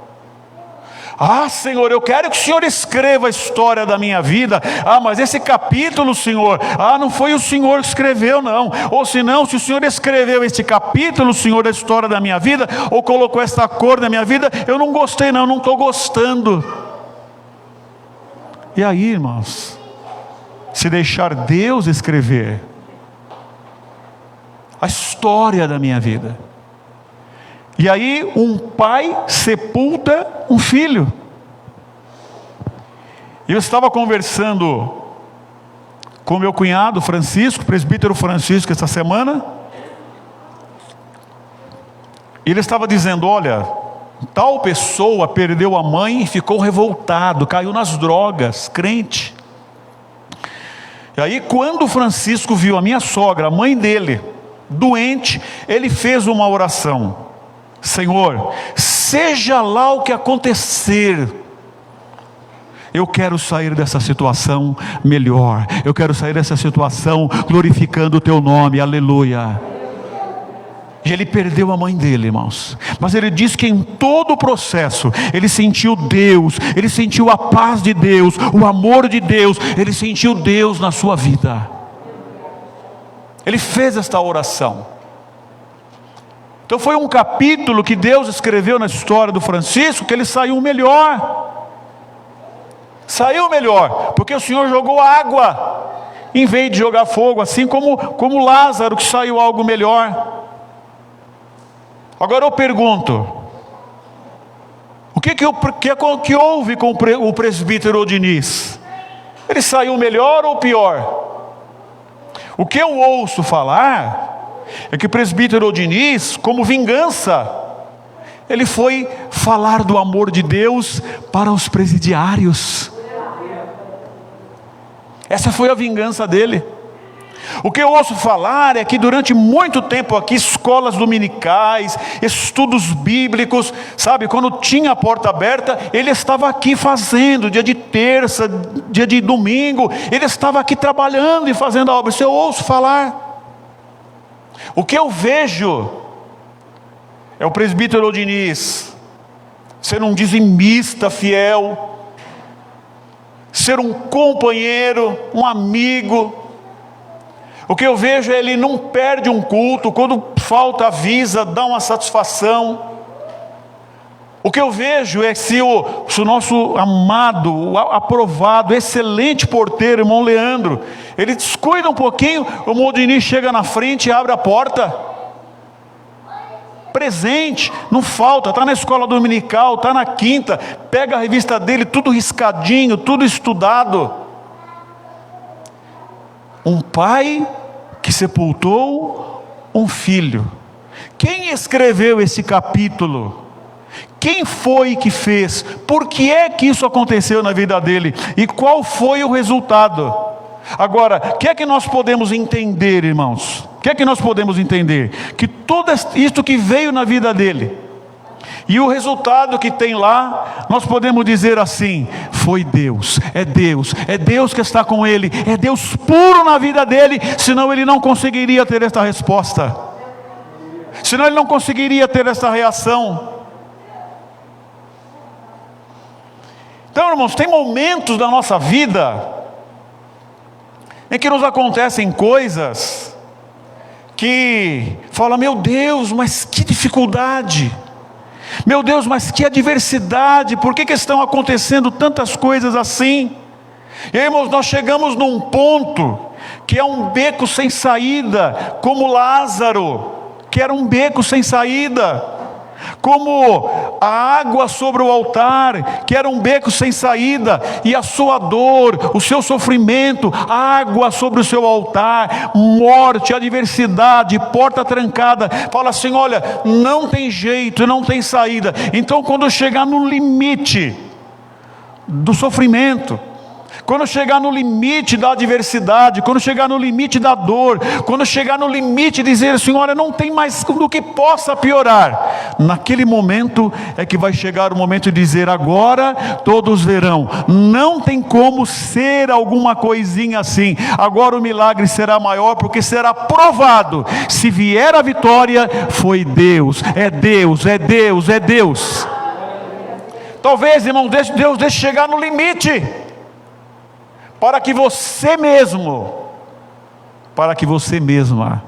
Speaker 2: Ah, Senhor, eu quero que o Senhor escreva a história da minha vida. Ah, mas esse capítulo, Senhor, não foi o Senhor que escreveu, não. Ou se não, se o Senhor escreveu este capítulo, Senhor, da história da minha vida, ou colocou esta cor na minha vida, eu não gostei, não estou gostando. E aí, irmãos, se deixar Deus escrever a história da minha vida. E aí um pai sepulta um filho. Eu estava conversando com meu cunhado Francisco, presbítero Francisco, essa semana. Ele estava dizendo: olha, tal pessoa perdeu a mãe e ficou revoltado, caiu nas drogas, crente. E aí quando Francisco viu a minha sogra, a mãe dele, doente, ele fez uma oração: Senhor, seja lá o que acontecer, eu quero sair dessa situação melhor, eu quero sair dessa situação glorificando o teu nome, aleluia. E ele perdeu a mãe dele, irmãos, mas ele diz que em todo o processo, ele sentiu Deus, ele sentiu a paz de Deus, o amor de Deus, ele sentiu Deus na sua vida. Ele fez esta oração. Então foi um capítulo que Deus escreveu na história do Francisco, que ele saiu melhor. Saiu melhor, porque o Senhor jogou água, em vez de jogar fogo, assim como Lázaro, que saiu algo melhor. Agora eu pergunto, o que houve com o presbítero Diniz? Ele saiu melhor ou pior? O que eu ouço falar é que o presbítero Diniz, como vingança, ele foi falar do amor de Deus para os presidiários. Essa foi a vingança dele. O que eu ouço falar é que durante muito tempo aqui, escolas dominicais, estudos bíblicos, sabe, quando tinha a porta aberta, ele estava aqui fazendo, dia de terça, dia de domingo, ele estava aqui trabalhando e fazendo a obra. Isso eu ouço falar. O que eu vejo é o presbítero Diniz ser um dizimista fiel, ser um companheiro, um amigo. O que eu vejo é ele não perde um culto, quando falta avisa, dá uma satisfação. O que eu vejo é se o nosso amado, aprovado, excelente porteiro, irmão Leandro, ele descuida um pouquinho, o irmão Diniz chega na frente e abre a porta. Presente, não falta, está na escola dominical, está na quinta, pega a revista dele, tudo riscadinho, tudo estudado. Um pai que sepultou um filho. Quem escreveu esse capítulo? Quem foi que fez? Por que é que isso aconteceu na vida dele? E qual foi o resultado? Agora, o que é que nós podemos entender, irmãos? O que é que nós podemos entender? Que tudo isto que veio na vida dele, e o resultado que tem lá, nós podemos dizer assim: foi Deus, é Deus que está com ele, é Deus puro na vida dele, senão ele não conseguiria ter esta resposta, senão ele não conseguiria ter esta reação. Então, irmãos, tem momentos da nossa vida em que nos acontecem coisas que fala: meu Deus, mas que dificuldade, meu Deus, mas que adversidade, por que estão acontecendo tantas coisas assim? E aí, irmãos, nós chegamos num ponto que é um beco sem saída, como Lázaro, que era um beco sem saída, como a água sobre o altar, que era um beco sem saída, e a sua dor, o seu sofrimento, água sobre o seu altar, morte, adversidade, porta trancada. Fala assim: olha, não tem jeito, não tem saída. Então, quando chegar no limite do sofrimento, quando chegar no limite da adversidade, quando chegar no limite da dor, quando chegar no limite de dizer assim: olha, não tem mais do que possa piorar, naquele momento é que vai chegar o momento de dizer: agora todos verão, não tem como ser alguma coisinha assim, agora o milagre será maior, porque será provado, se vier a vitória, foi Deus, é Deus, é Deus, é Deus. Talvez, irmão, Deus deixe chegar no limite, para que você mesmo, para que você mesma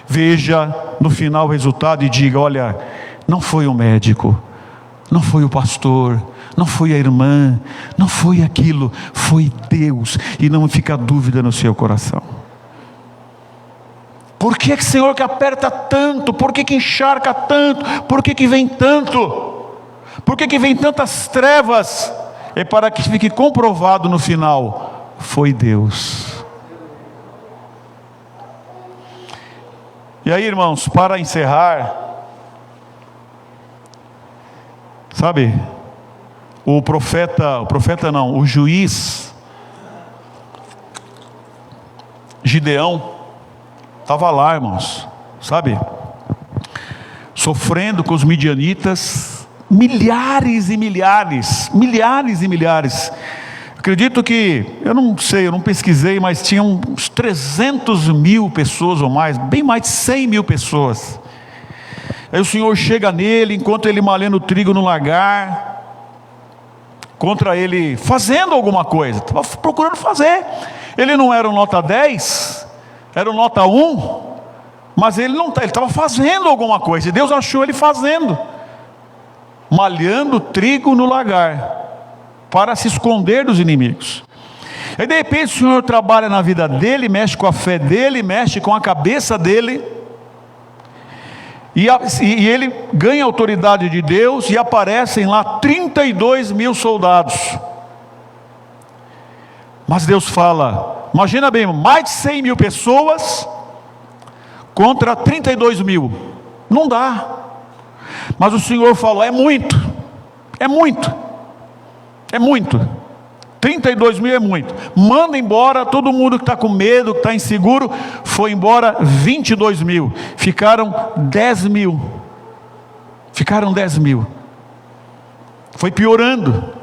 Speaker 2: veja no final o resultado e diga: olha, não foi o médico, não foi o pastor, não foi a irmã, não foi aquilo, foi Deus. E não fica dúvida no seu coração. Por que Senhor, que aperta tanto? Por que encharca tanto? Por que vem tanto? Por que vem tantas trevas? É para que fique comprovado no final: foi Deus. E aí, irmãos, para encerrar, sabe, o juiz Gideão estava lá, irmãos, sabe, sofrendo com os midianitas, milhares e milhares. Acredito que, eu não sei, eu não pesquisei, mas tinham uns 300 mil pessoas ou mais, bem mais de 100 mil pessoas. Aí o Senhor chega nele, encontra ele malhando trigo no lagar, contra ele fazendo alguma coisa, estava procurando fazer. Ele não era um nota 10, era um nota 1, mas ele estava fazendo alguma coisa, e Deus achou ele fazendo, malhando trigo no lagar, para se esconder dos inimigos. Aí de repente o Senhor trabalha na vida dele, mexe com a fé dele, mexe com a cabeça dele, e ele ganha a autoridade de Deus, e aparecem lá 32 mil soldados. Mas Deus fala, imagina bem, mais de 100 mil pessoas contra 32 mil, não dá. Mas o Senhor falou: é muito, 32 mil é muito, manda embora todo mundo que está com medo, que está inseguro. Foi embora 22 mil, ficaram 10 mil, foi piorando.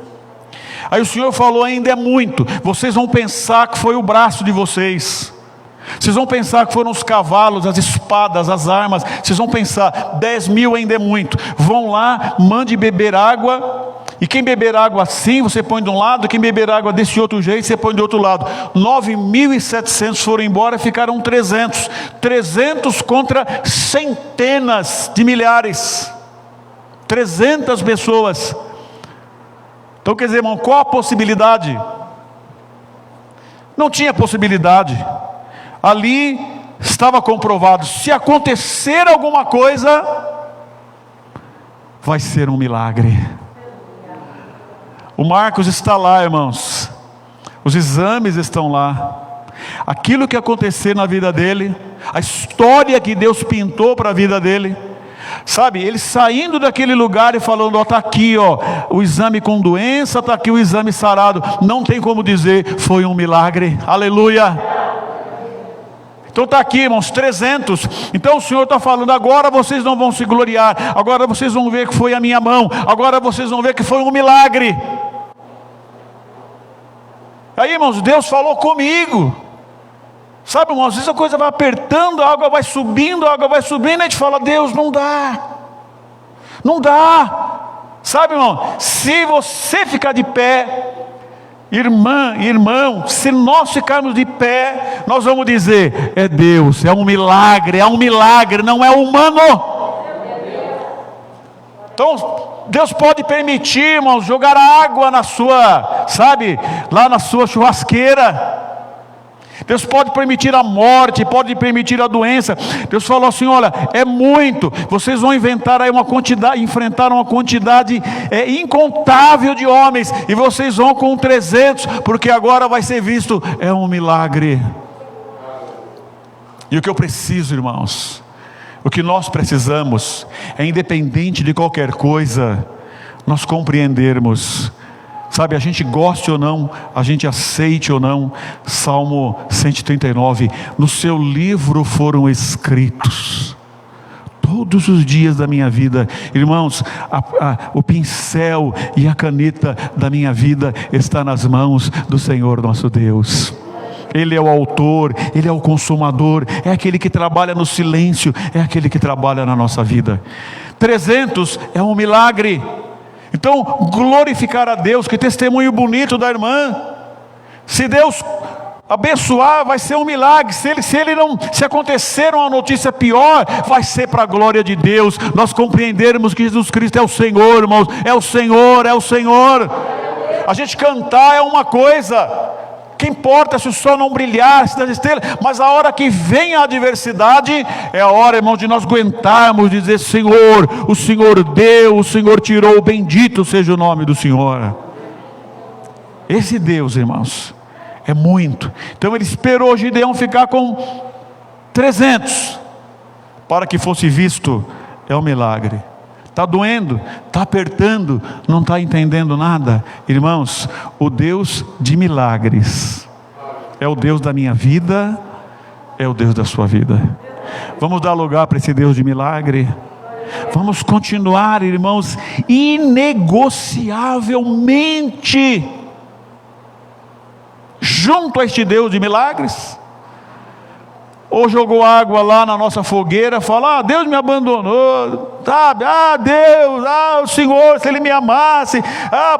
Speaker 2: Aí o Senhor falou: ainda é muito, vocês vão pensar que foi o braço de vocês, vocês vão pensar que foram os cavalos, as espadas, as armas, vocês vão pensar, 10 mil ainda é muito. Vão lá, mande beber água, e quem beber água assim, você põe de um lado, quem beber água desse outro jeito, você põe do outro lado. 9.700 foram embora, ficaram 300 contra centenas de milhares, 300 pessoas. Então quer dizer, irmão, qual a possibilidade? Não tinha possibilidade. Ali estava comprovado, se acontecer alguma coisa, vai ser um milagre. O Marcos está lá, irmãos, os exames estão lá, aquilo que acontecer na vida dele, a história que Deus pintou para a vida dele, sabe, ele saindo daquele lugar e falando: ó, está aqui, ó, o exame com doença, está aqui o exame sarado. Não tem como dizer, foi um milagre. Aleluia. Então está aqui, irmãos, 300. Então o Senhor está falando: agora vocês não vão se gloriar, agora vocês vão ver que foi a minha mão, agora vocês vão ver que foi um milagre. Aí, irmãos, Deus falou comigo. Sabe, irmãos, às vezes a coisa vai apertando, a água vai subindo, e a gente fala: Deus, não dá. Sabe, irmão, se você ficar de pé, irmã, irmão, se nós ficarmos de pé, nós vamos dizer: é Deus, é um milagre, não é humano. Então Deus pode permitir, irmãos, jogar água na sua, sabe, lá na sua churrasqueira. Deus pode permitir a morte, pode permitir a doença. Deus falou assim: olha, é muito, vocês vão enfrentar uma quantidade incontável de homens, e vocês vão com 300, porque agora vai ser visto, é um milagre. E o que eu preciso, irmãos, o que nós precisamos, independente de qualquer coisa, nós compreendermos, sabe, a gente goste ou não, a gente aceite ou não, Salmo 139, no seu livro foram escritos todos os dias da minha vida. Irmãos, o pincel e a caneta da minha vida está nas mãos do Senhor nosso Deus. Ele é o autor, Ele é o consumador, é aquele que trabalha no silêncio, é aquele que trabalha na nossa vida. 300 é um milagre. Então, glorificar a Deus, que testemunho bonito da irmã. Se Deus abençoar, vai ser um milagre. Se acontecer uma notícia pior, vai ser para a glória de Deus. Nós compreendermos que Jesus Cristo é o Senhor, irmãos, é o Senhor, é o Senhor. A gente cantar é uma coisa, que importa se o sol não brilhar, se das estrelas, mas a hora que vem a adversidade, é a hora, irmão, de nós aguentarmos, dizer: Senhor, o Senhor deu, o Senhor tirou, bendito seja o nome do Senhor. Esse Deus, irmãos, é muito. Então ele esperou Gideão ficar com 300, para que fosse visto, é um milagre. Está doendo, está apertando, não está entendendo nada. Irmãos, o Deus de milagres é o Deus da minha vida, é o Deus da sua vida. Vamos dar lugar para esse Deus de milagre. Vamos continuar, irmãos, inegociavelmente junto a este Deus de milagres. Ou jogou água lá na nossa fogueira, fala: Deus me abandonou, sabe? Deus, o Senhor, se Ele me amasse,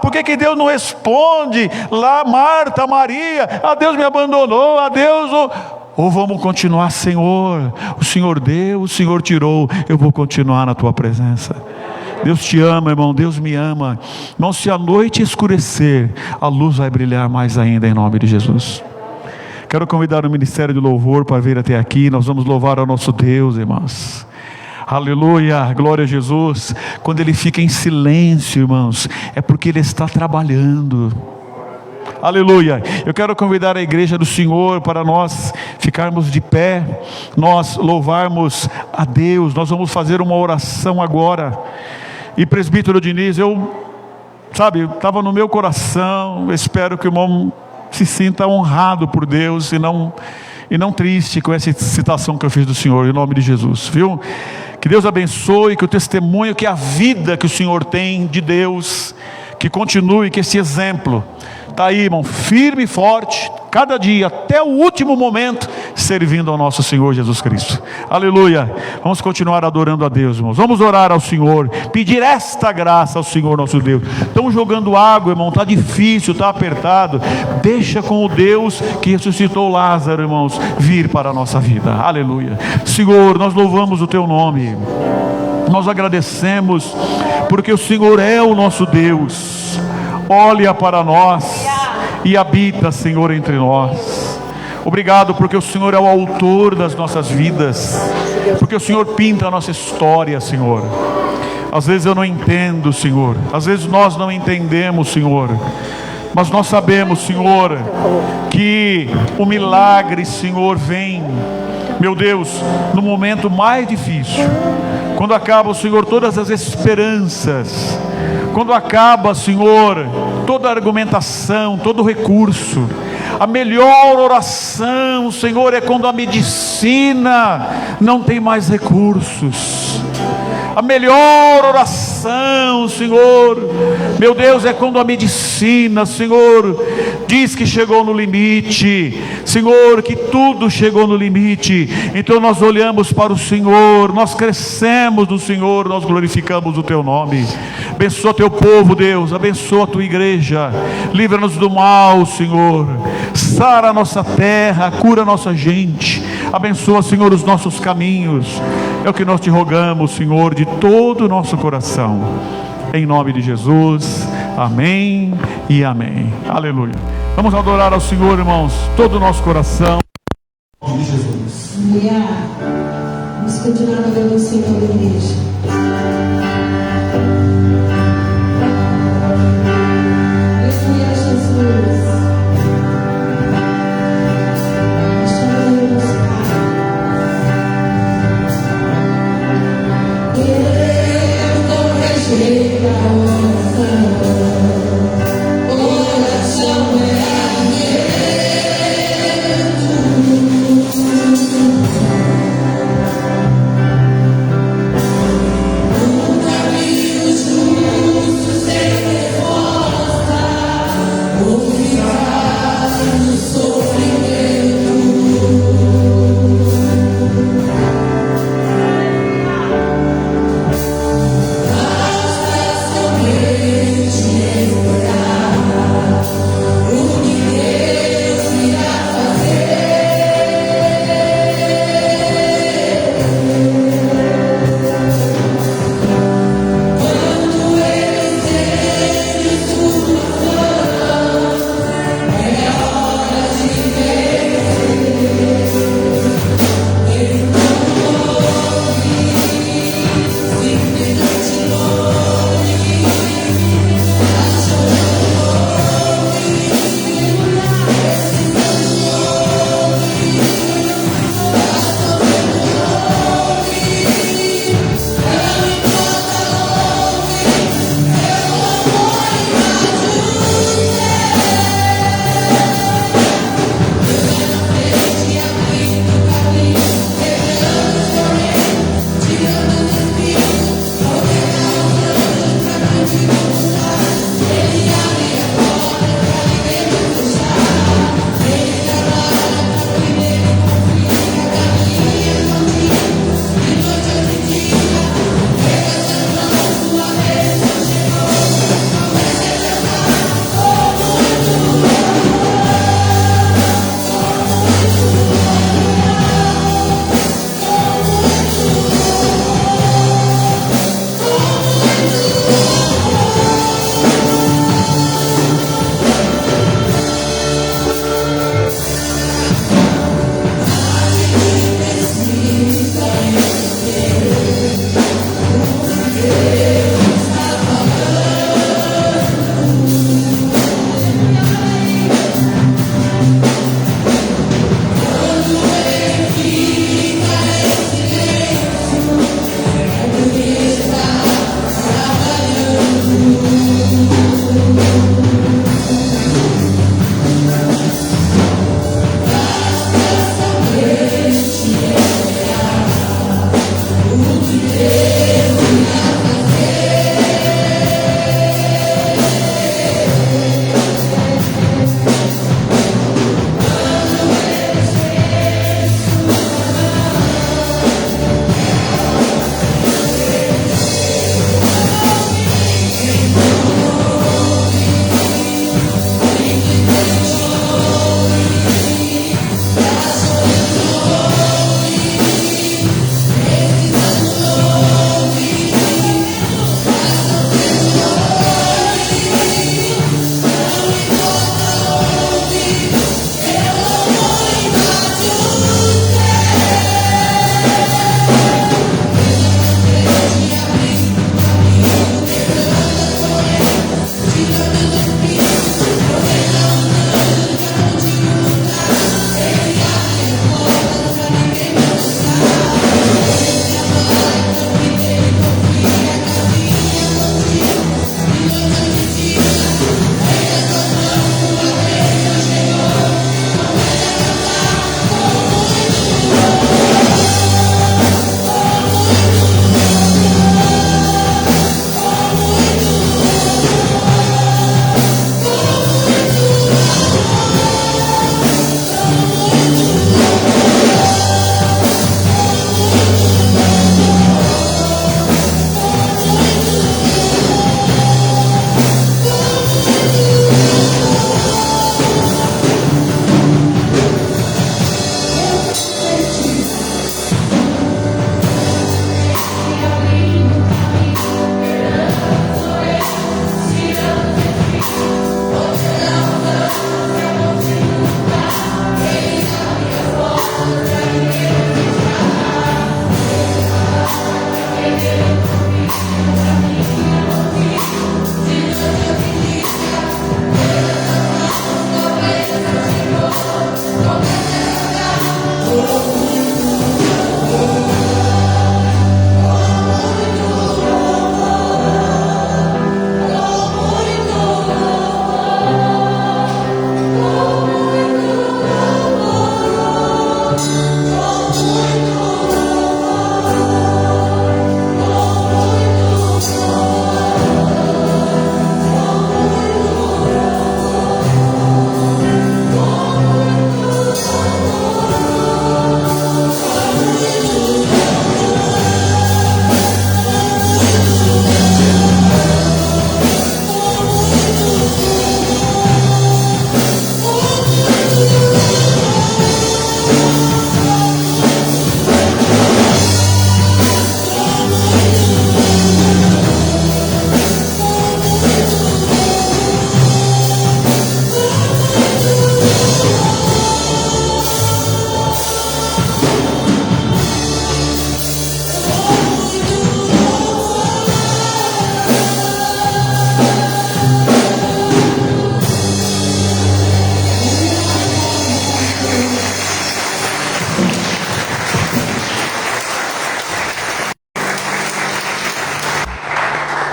Speaker 2: por que Deus não responde? Lá Marta, Maria, Deus me abandonou, Deus... Ou vamos continuar: Senhor, o Senhor deu, o Senhor tirou, eu vou continuar na Tua presença. Deus te ama, irmão, Deus me ama. Irmão, se a noite escurecer, a luz vai brilhar mais ainda, em nome de Jesus. Quero convidar o Ministério de Louvor para vir até aqui. Nós vamos louvar ao nosso Deus, irmãos. Aleluia, glória a Jesus. Quando Ele fica em silêncio, irmãos, é porque Ele está trabalhando. Aleluia. Eu quero convidar a igreja do Senhor para nós ficarmos de pé, nós louvarmos a Deus. Nós vamos fazer uma oração agora. E presbítero Diniz, estava no meu coração, espero que o irmão se sinta honrado por Deus e não triste com essa citação que eu fiz do Senhor, em nome de Jesus, viu? Que Deus abençoe, que o testemunho, que a vida que o Senhor tem de Deus, que continue, que esse exemplo está aí, irmão, firme e forte, cada dia, até o último momento, servindo ao nosso Senhor Jesus Cristo. Aleluia. Vamos continuar adorando a Deus, irmãos. Vamos orar ao Senhor, pedir esta graça ao Senhor nosso Deus. Estão jogando água, irmão, está difícil, está apertado. Deixa com o Deus que ressuscitou Lázaro, irmãos, vir para a nossa vida. Aleluia. Senhor, nós louvamos o Teu nome, nós agradecemos, porque o Senhor é o nosso Deus. Olha para nós e habita, Senhor, entre nós. Obrigado porque o Senhor é o autor das nossas vidas, porque o Senhor pinta a nossa história, Senhor. Às vezes eu não entendo, Senhor, às vezes nós não entendemos, Senhor, mas nós sabemos, Senhor, que o milagre, Senhor, vem, meu Deus, no momento mais difícil, quando acaba, Senhor, todas as esperanças, quando acaba, Senhor, toda argumentação, todo recurso. A melhor oração, Senhor, é quando a medicina não tem mais recursos. A melhor oração, Senhor, meu Deus, é quando a medicina, Senhor, diz que chegou no limite, Senhor, que tudo chegou no limite. Então nós olhamos para o Senhor, nós crescemos no Senhor, nós glorificamos o Teu nome. Abençoa Teu povo, Deus, abençoa a Tua igreja, livra-nos do mal, Senhor, sara a nossa terra, cura a nossa gente, abençoa, Senhor, os nossos caminhos. É o que nós Te rogamos, Senhor, de todo o nosso coração, em nome de Jesus, amém e amém. Aleluia. Vamos adorar ao Senhor, irmãos, todo o nosso coração.
Speaker 6: Em nome de Jesus.
Speaker 3: Aleluia. Vamos continuar adorando o Senhor, igreja. Aleluia, Jesus. Nós te adoramos, Pai. Eu não rejeito a oração é alimento.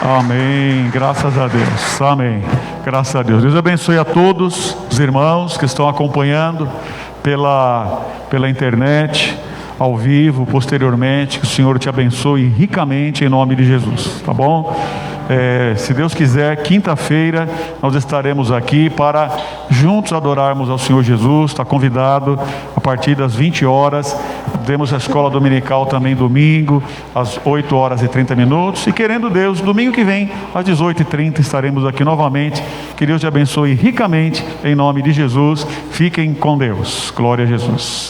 Speaker 2: Amém, graças a Deus, amém, graças a Deus. Deus abençoe a todos os irmãos que estão acompanhando pela internet, ao vivo, posteriormente. Que o Senhor te abençoe ricamente em nome de Jesus, tá bom? Se Deus quiser, quinta-feira nós estaremos aqui para juntos adorarmos ao Senhor Jesus. Está convidado a partir das 20 horas. Temos a escola dominical também domingo, às 8 horas e 30 minutos. E querendo Deus, domingo que vem, às 18h30, estaremos aqui novamente. Que Deus te abençoe ricamente em nome de Jesus. Fiquem com Deus. Glória a Jesus.